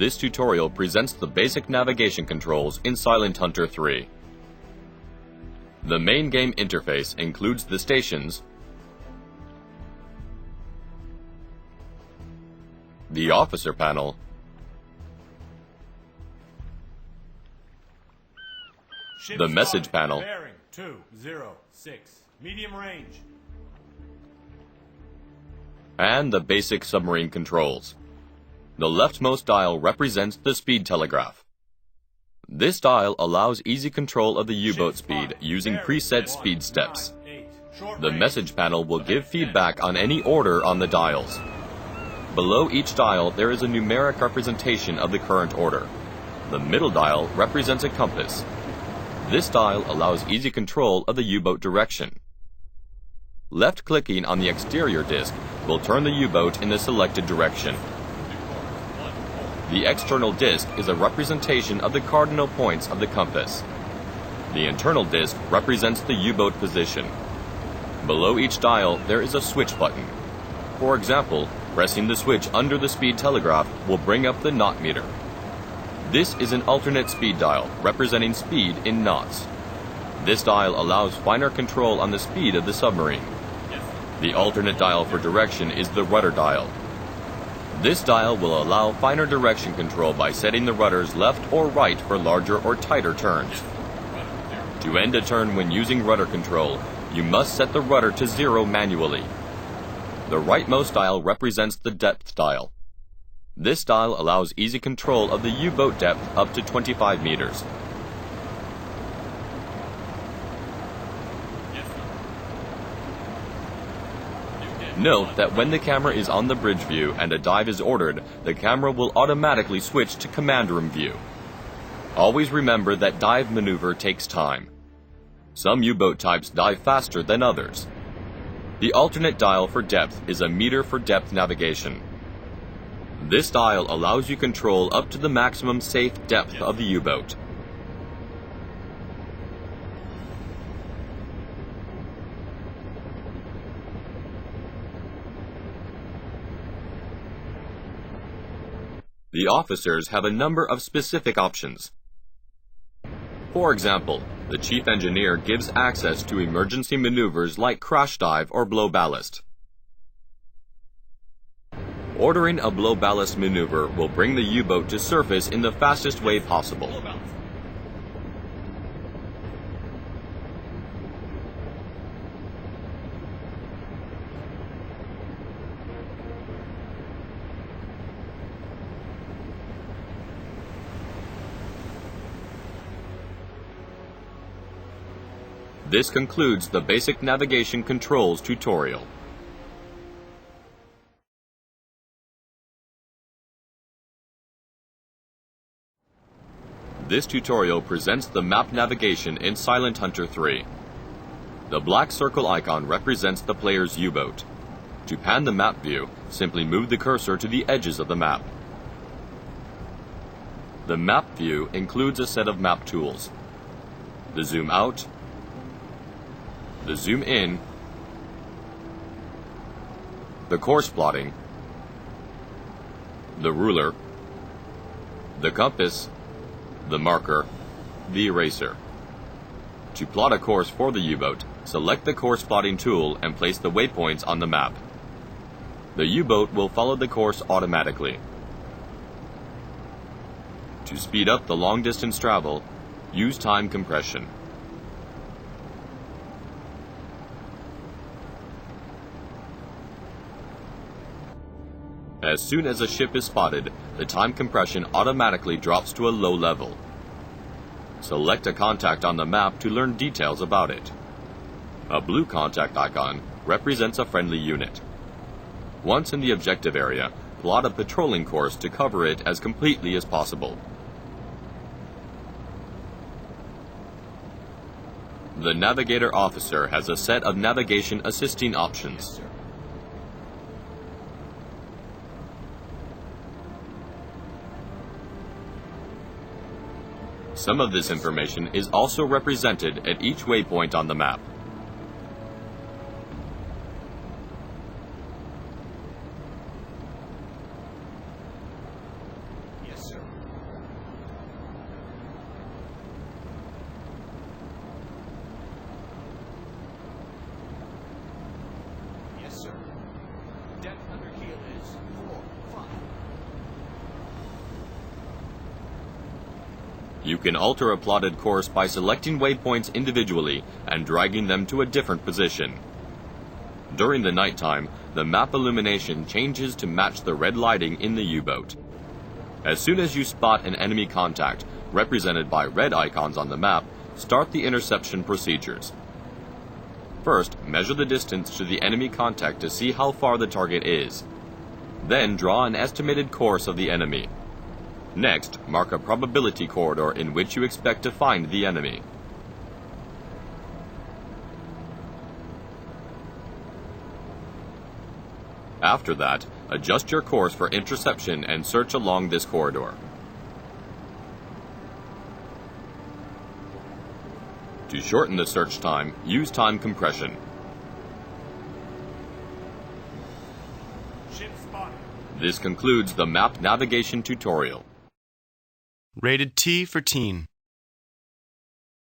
This tutorial presents the basic navigation controls in Silent Hunter 3. The main game interface includes the stations, the officer panel, the message panel, bearing 206, medium range, and the basic submarine controls. The leftmost dial represents the speed telegraph. This dial allows easy control of the U-boat speed using preset speed steps. The message panel will give feedback on any order on the dials. Below each dial there is a numeric representation of the current order. The middle dial represents a compass. This dial allows easy control of the U-boat direction. Left-clicking on the exterior disc will turn the U-boat in the selected direction. The external disc is a representation of the cardinal points of the compass. The internal disc represents the U-boat position. Below each dial there is a switch button. For example, pressing the switch under the speed telegraph will bring up the knot meter. This is an alternate speed dial representing speed in knots. This dial allows finer control on the speed of the submarine. The alternate dial for direction is the rudder dial. This dial will allow finer direction control by setting the rudders left or right for larger or tighter turns. To end a turn when using rudder control, you must set the rudder to 0 manually. The rightmost dial represents the depth dial. This dial allows easy control of the U-boat depth up to 25 meters. Note that when the camera is on the bridge view and a dive is ordered, the camera will automatically switch to command room view. Always remember that dive maneuver takes time. Some U-boat types dive faster than others. The alternate dial for depth is a meter for depth navigation. This dial allows you control up to the maximum safe depth of the U-boat. The officers have a number of specific options. For example, the chief engineer gives access to emergency maneuvers like crash dive or blow ballast. Ordering a blow ballast maneuver will bring the U-boat to surface in the fastest way possible. This concludes the basic navigation controls tutorial. This tutorial presents the map navigation in Silent Hunter 3. The black circle icon represents the player's U-boat. To pan the map view, simply move the cursor to the edges of the map. The map view includes a set of map tools: the zoom out, the zoom in, the course plotting, the ruler, the compass, the marker, the eraser. To plot a course for the U-boat, select the course plotting tool and place the waypoints on the map. The U-boat will follow the course automatically. To speed up the long-distance travel, use time compression. As soon as a ship is spotted, the time compression automatically drops to a low level. Select a contact on the map to learn details about it. A blue contact icon represents a friendly unit. Once in the objective area, plot a patrolling course to cover it as completely as possible. The navigator officer has a set of navigation assisting options. Some of this information is also represented at each waypoint on the map. Yes, sir. You can alter a plotted course by selecting waypoints individually and dragging them to a different position. During the nighttime, the map illumination changes to match the red lighting in the U-boat. As soon as you spot an enemy contact, represented by red icons on the map, start the interception procedures. First, measure the distance to the enemy contact to see how far the target is. Then draw an estimated course of the enemy. Next, mark a probability corridor in which you expect to find the enemy. After that, adjust your course for interception and search along this corridor. To shorten the search time, use time compression. Ship spotted. This concludes the map navigation tutorial. Rated T for teen.